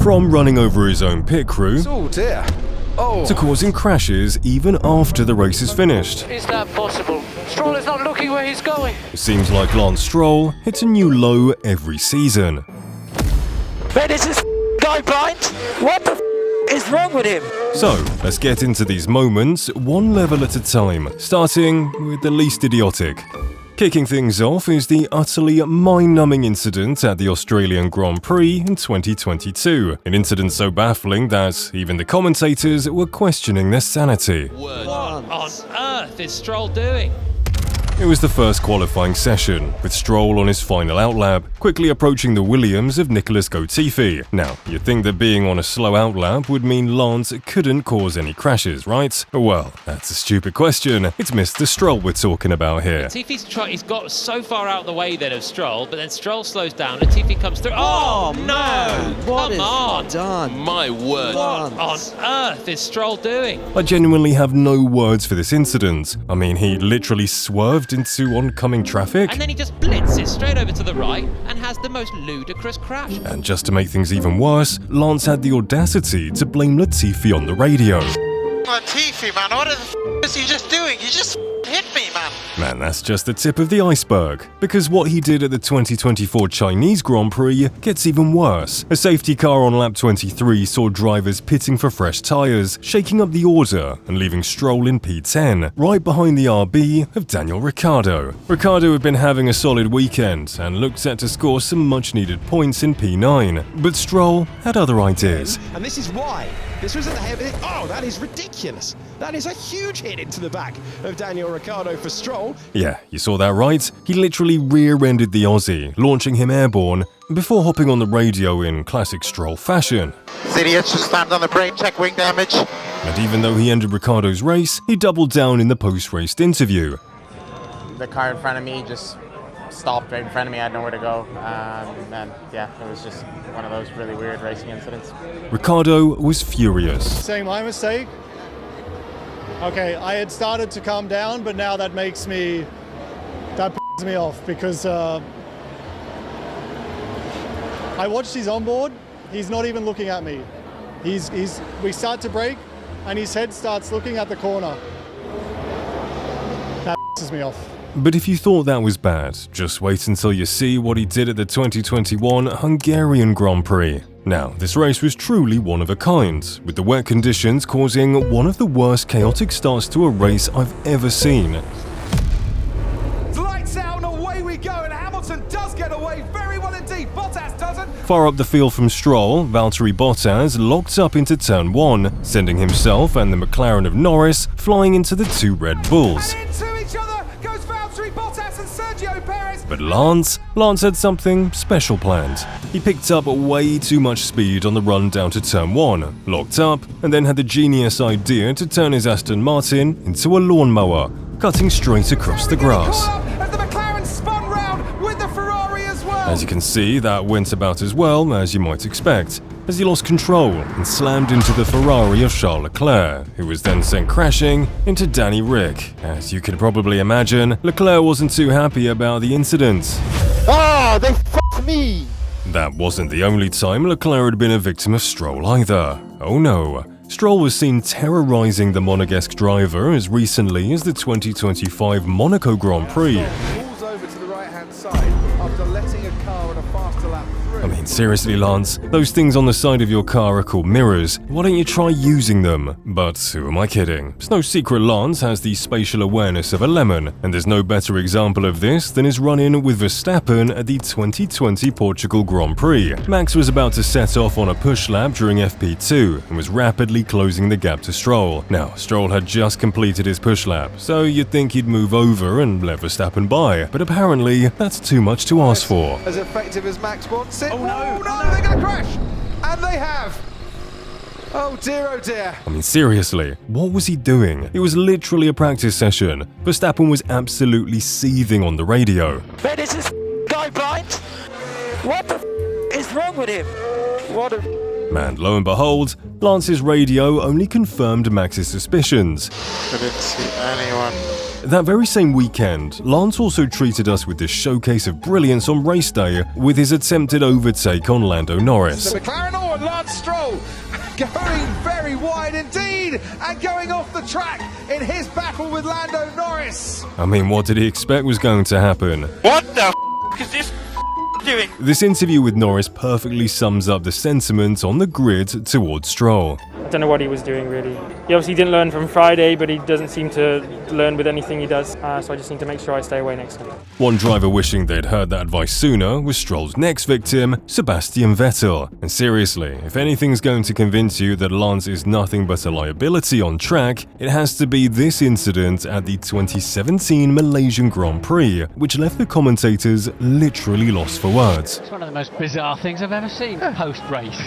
From running over his own pit crew to causing crashes even after the race is finished. Is that possible? Stroll is not looking where he's going. It seems like Lance Stroll hits a new low every season. But is this guy blind? What the is wrong with him? So, let's get into these moments one level at a time, starting with the least idiotic. Kicking things off is the utterly mind-numbing incident at the Australian Grand Prix in 2022. An incident so baffling that even the commentators were questioning their sanity. What on earth is Stroll doing? It was the first qualifying session, with Stroll on his final outlap, quickly approaching the Williams of Nicholas Latifi. Now, you'd think that being on a slow outlap would mean Lance couldn't cause any crashes, right? Well, that's a stupid question. It's Mr. Stroll we're talking about here. Latifi's got so far out the way then of Stroll, but then Stroll slows down, Latifi comes through. Oh no! Come on! Done. My word! What on earth is Stroll doing? I genuinely have no words for this incident. I mean, he literally swerved into oncoming traffic. And then he just blitzes straight over to the right and has the most ludicrous crash. And just to make things even worse, Lance had the audacity to blame Latifi on the radio. Latifi, man, what the is he just doing? He just hit me, man. Man, that's just the tip of the iceberg. Because what he did at the 2024 Chinese Grand Prix gets even worse. A safety car on lap 23 saw drivers pitting for fresh tyres, shaking up the order and leaving Stroll in P10, right behind the RB of Daniel Ricciardo. Ricciardo had been having a solid weekend and looked set to score some much-needed points in P9. But Stroll had other ideas. And this is why. This wasn't the heavy. Oh, that is ridiculous. That is a huge hit into the back of Daniel Ricciardo for Stroll. Yeah, you saw that right. He literally rear-ended the Aussie, launching him airborne, before hopping on the radio in classic Stroll fashion. Idiots just slammed on the brake, check wing damage. And even though he ended Ricciardo's race, he doubled down in the post-race interview. The car in front of me just stopped right in front of me. I had nowhere to go. And yeah, it was just one of those really weird racing incidents. Ricciardo was furious. Saying my mistake? Okay, I had started to calm down, but now that makes me... that pisses me off because I watched his onboard. He's not even looking at me. We start to brake and his head starts looking at the corner. That pisses me off. But if you thought that was bad, just wait until you see what he did at the 2021 Hungarian Grand Prix. Now, this race was truly one of a kind, with the wet conditions causing one of the worst chaotic starts to a race I've ever seen. Lights out and away we go, and Hamilton does get away very well indeed. Bottas doesn't. Far up the field from Stroll, Valtteri Bottas locked up into turn 1, sending himself and the McLaren of Norris flying into the two Red Bulls. And into each other goes Valtteri Bottas and Sergio Perez. But Lance had something special planned. He picked up way too much speed on the run down to turn 1, locked up, and then had the genius idea to turn his Aston Martin into a lawnmower, cutting straight across the grass. As the McLaren spun round with the Ferrari as well. As you can see, that went about as well as you might expect, as he lost control and slammed into the Ferrari of Charles Leclerc, who was then sent crashing into Danny Rick. As you can probably imagine, Leclerc wasn't too happy about the incident. Oh, they f***ed me! That wasn't the only time Leclerc had been a victim of Stroll either. Oh no. Stroll was seen terrorizing the Monegasque driver as recently as the 2025 Monaco Grand Prix. Pulls over to the right-hand side after letting a car on a faster lap through. I mean, seriously, Lance, those things on the side of your car are called mirrors. Why don't you try using them? But who am I kidding? It's no secret Lance has the spatial awareness of a lemon, and there's no better example of this than his run-in with Verstappen at the 2020 Portugal Grand Prix. Max was about to set off on a push lap during FP2 and was rapidly closing the gap to Stroll. Now, Stroll had just completed his push lap, so you'd think he'd move over and let Verstappen by, but apparently that's too much to ask for. As effective as Max wants it. Oh no, they're going to crash! And they have! Oh dear. I mean, seriously, what was he doing? It was literally a practice session. Verstappen was absolutely seething on the radio. But is this guy blind? What the is wrong with him? What a... And lo and behold, Lance's radio only confirmed Max's suspicions. Couldn't see anyone. That very same weekend, Lance also treated us with this showcase of brilliance on race day with his attempted overtake on Lando Norris. The McLaren or Lance Stroll going very wide indeed and going off the track in his battle with Lando Norris. I mean, what did he expect was going to happen? What the is this doing? This interview with Norris perfectly sums up the sentiment on the grid towards Stroll. I don't know what he was doing really. He obviously didn't learn from Friday, but he doesn't seem to learn with anything he does, so I just need to make sure I stay away next time. One driver wishing they'd heard that advice sooner was Stroll's next victim, Sebastian Vettel. And seriously, if anything's going to convince you that Lance is nothing but a liability on track, it has to be this incident at the 2017 Malaysian Grand Prix, which left the commentators literally lost for words. It's one of the most bizarre things I've ever seen post-race.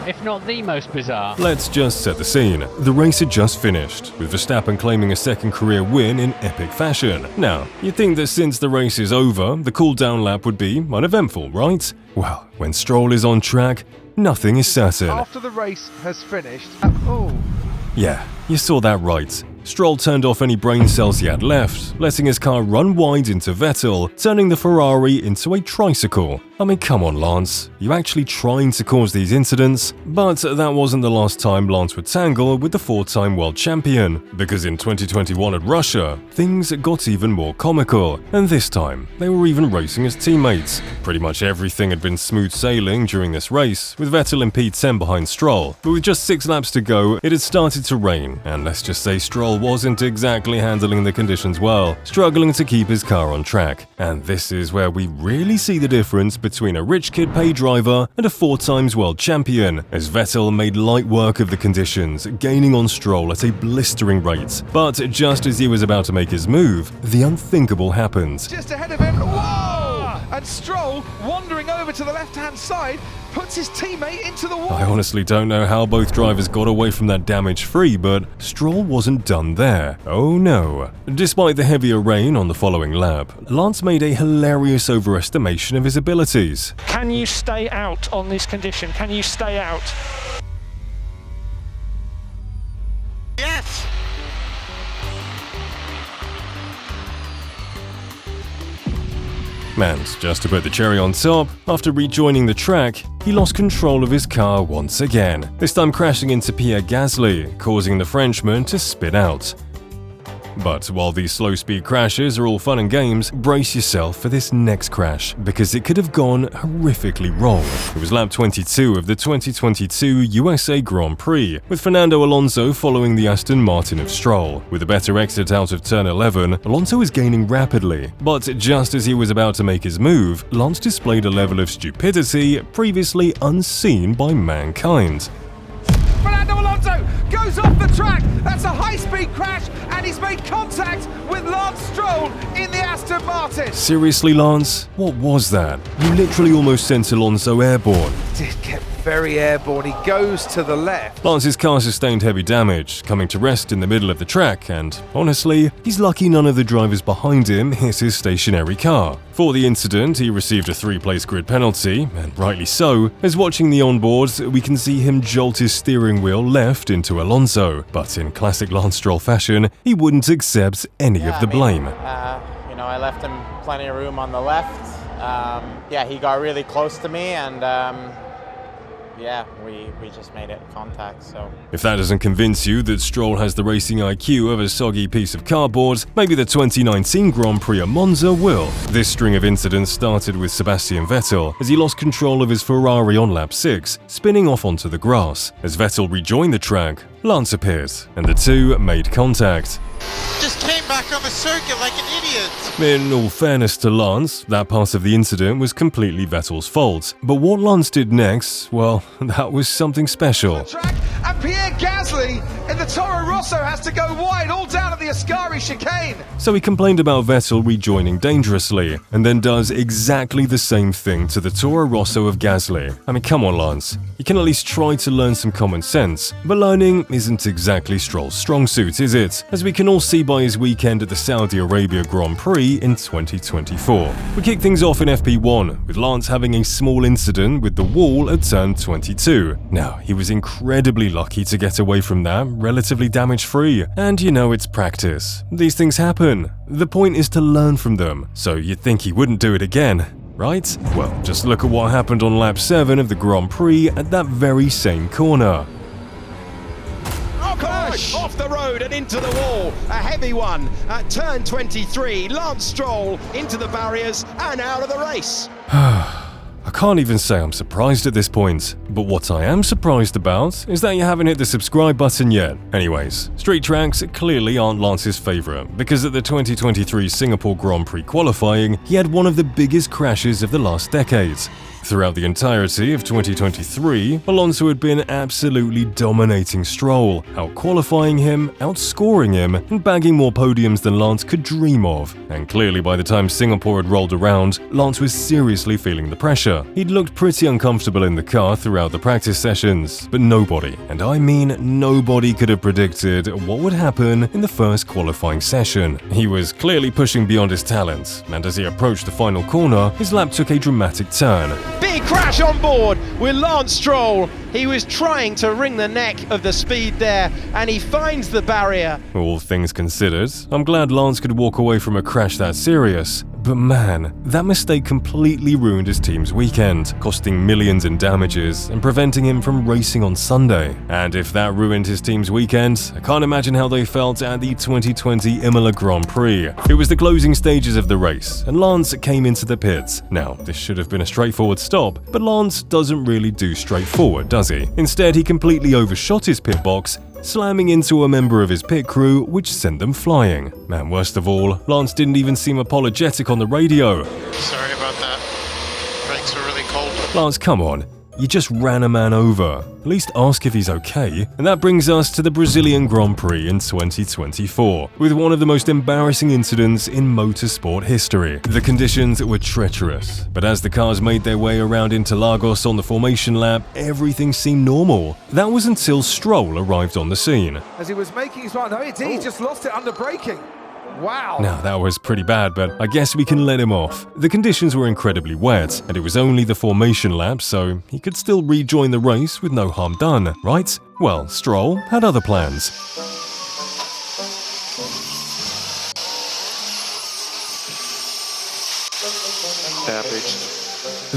If not the most bizarre. Let's just set the scene. The race had just finished, with Verstappen claiming a second career win in epic fashion. Now, you'd think that since the race is over, the cool-down lap would be uneventful, right? Well, when Stroll is on track, nothing is certain. After the race has finished, Yeah, you saw that right. Stroll turned off any brain cells he had left, letting his car run wide into Vettel, turning the Ferrari into a tricycle. I mean, come on, Lance. You're actually trying to cause these incidents? But that wasn't the last time Lance would tangle with the four-time world champion, because in 2021 at Russia, things got even more comical, and this time, they were even racing as teammates. Pretty much everything had been smooth sailing during this race, with Vettel in P10 behind Stroll, but with just 6 laps to go, it had started to rain, and let's just say Stroll wasn't exactly handling the conditions well, struggling to keep his car on track. And this is where we really see the difference between a rich kid pay driver and a 4-times world champion, as Vettel made light work of the conditions, gaining on Stroll at a blistering rate. But just as he was about to make his move, the unthinkable happened. just ahead of him. Whoa! And Stroll, wandering over to the left-hand side, puts his teammate into the wall. I honestly don't know how both drivers got away from that damage-free, but Stroll wasn't done there. Oh no. Despite the heavier rain on the following lap, Lance made a hilarious overestimation of his abilities. Can you stay out on this condition? Can you stay out? Yes. And just to put the cherry on top, after rejoining the track, he lost control of his car once again, this time crashing into Pierre Gasly, causing the Frenchman to spin out. But while these slow-speed crashes are all fun and games, brace yourself for this next crash, because it could have gone horrifically wrong. It was lap 22 of the 2022 USA Grand Prix, with Fernando Alonso following the Aston Martin of Stroll. With a better exit out of turn 11, Alonso is gaining rapidly, but just as he was about to make his move, Lance displayed a level of stupidity previously unseen by mankind. Fernando Alonso goes off the track. That's a high-speed crash, and he's made contact with Lance Stroll in the Aston Martin. Seriously, Lance? What was that? You literally almost sent Alonso airborne. Did get very airborne. He goes to the left. Lance's car sustained heavy damage, coming to rest in the middle of the track, and honestly, he's lucky none of the drivers behind him hit his stationary car. For the incident, he received a 3-place grid penalty, and rightly so, as watching the onboards, we can see him jolt his steering wheel left into Alonso, but in classic Lance Stroll fashion, he wouldn't accept any of the blame. I left him plenty of room on the left. He got really close to me, and we just made it contact, so. If that doesn't convince you that Stroll has the racing IQ of a soggy piece of cardboard, maybe the 2019 Grand Prix at Monza will. This string of incidents started with Sebastian Vettel, as he lost control of his Ferrari on lap 6, spinning off onto the grass. As Vettel rejoined the track, Lance appeared, and the two made contact. Just came back on the circuit like an idiot. In all fairness to Lance, that part of the incident was completely Vettel's fault. But what Lance did next, well, that was something special. And Pierre Gasly in the Toro Rosso has to go wide all down at the Ascari chicane. So he complained about Vettel rejoining dangerously, and then does exactly the same thing to the Toro Rosso of Gasly. I mean, come on, Lance. You can at least try to learn some common sense, but learning isn't exactly Stroll's strong suit, is it? As we can all see by his weekend at the Saudi Arabia Grand Prix in 2024. We kick things off in FP1, with Lance having a small incident with the wall at turn 22. Now, he was incredibly lucky to get away from that relatively damage-free. And you know it's practice. These things happen. The point is to learn from them, so you'd think he wouldn't do it again, right? Well, just look at what happened on lap 7 of the Grand Prix at that very same corner. Gosh, off the road and into the wall. A heavy one at turn 23. Lance Stroll into the barriers and out of the race. I can't even say I'm surprised at this point, but what I am surprised about is that you haven't hit the subscribe button yet. Anyways, street tracks clearly aren't Lance's favourite, because at the 2023 Singapore Grand Prix qualifying, he had one of the biggest crashes of the last decades. Throughout the entirety of 2023, Alonso had been absolutely dominating Stroll, out-qualifying him, outscoring him, and bagging more podiums than Lance could dream of. And clearly by the time Singapore had rolled around, Lance was seriously feeling the pressure. He'd looked pretty uncomfortable in the car throughout the practice sessions, but nobody, and I mean nobody, could have predicted what would happen in the first qualifying session. He was clearly pushing beyond his talents, and as he approached the final corner, his lap took a dramatic turn. Big crash on board with Lance Stroll. He was trying to wring the neck of the speed there, and he finds the barrier. All things considered, I'm glad Lance could walk away from a crash that serious. But man, that mistake completely ruined his team's weekend, costing millions in damages and preventing him from racing on Sunday. And if that ruined his team's weekend, I can't imagine how they felt at the 2020 Imola Grand Prix. It was the closing stages of the race, and Lance came into the pits. Now, this should have been a straightforward stop, but Lance doesn't really do straightforward, does he? Instead, he completely overshot his pit box, slamming into a member of his pit crew, which sent them flying. And worst of all, Lance didn't even seem apologetic on the radio. Sorry about that. Brakes were really cold. Lance, come on. You just ran a man over. At least ask if he's okay. And that brings us to the Brazilian Grand Prix in 2024, with one of the most embarrassing incidents in motorsport history. The conditions were treacherous, but as the cars made their way around Interlagos on the formation lap, everything seemed normal. That was until Stroll arrived on the scene. As he was making his run, no, he just lost it under braking. Wow. Now that was pretty bad, but I guess we can let him off. The conditions were incredibly wet, and it was only the formation lap, so he could still rejoin the race with no harm done, right? Well, Stroll had other plans.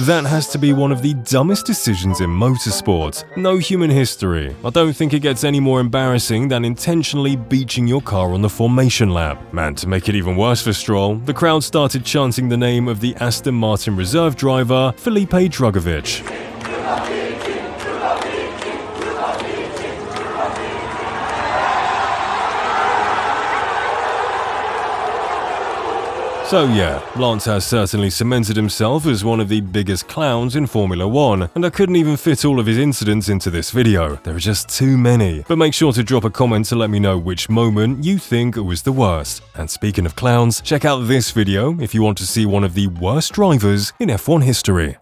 That has to be one of the dumbest decisions in motorsport. No human history. I don't think it gets any more embarrassing than intentionally beaching your car on the formation lap. Man, to make it even worse for Stroll, the crowd started chanting the name of the Aston Martin reserve driver, Felipe Drugovich. So yeah, Lance has certainly cemented himself as one of the biggest clowns in Formula 1, and I couldn't even fit all of his incidents into this video. There are just too many. But make sure to drop a comment to let me know which moment you think was the worst. And speaking of clowns, check out this video if you want to see one of the worst drivers in F1 history.